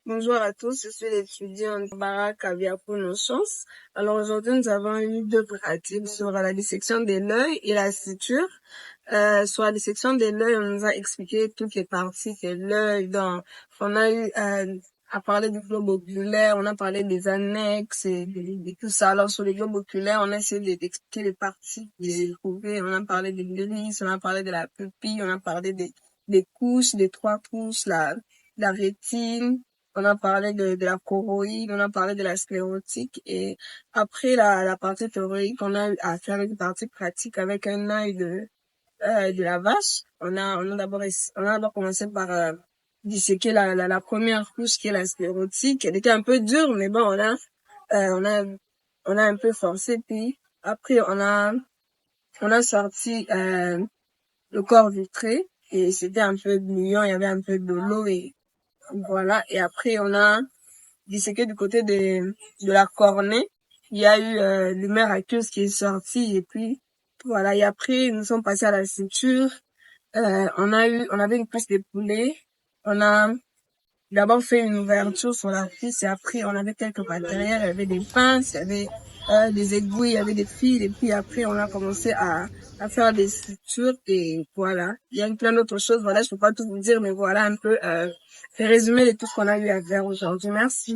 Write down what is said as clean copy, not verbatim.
Bonjour à tous, je suis l'étudiante Barbara Kavia pour nos chances. Alors aujourd'hui, nous avons eu deux pratiques sur la dissection de l'œil et la suture. Sur la dissection de l'œil, on nous a expliqué toutes les parties de l'œil. Donc, on a eu à parler du globe oculaire, on a parlé des annexes et de tout ça. Alors sur le globe oculaire, on a essayé d'expliquer les parties de trouver. On a parlé de l'iris, on a parlé de la pupille, on a parlé des couches, des trois couches, la rétine. On a parlé de la choroïde, on a parlé de la sclérotique et après la partie théorique, on a eu à faire une partie pratique avec un œil de la vache. On a d'abord commencé par disséquer la première couche qui est la sclérotique. Elle était un peu dure, mais bon, on a un peu forcé. Puis après, on a sorti le corps vitré et c'était un peu gluant, il y avait un peu de l'eau et voilà. Et après, on a disséqué du côté de la cornée. Il y a eu l'humeur aqueuse qui est sortie et puis voilà. Et après, nous sommes passés à la suture. On avait une cuisse de poulet. On a d'abord fait une ouverture sur la cuisse et après, on avait quelques matériels. Il y avait des pinces, il y avait des aiguilles, il y avait des fils et puis après, on a commencé à faire des sutures et voilà. Il y a plein d'autres choses. Voilà, je peux pas tout vous dire, mais voilà un peu le résumé de tout ce qu'on a eu à faire aujourd'hui. Merci.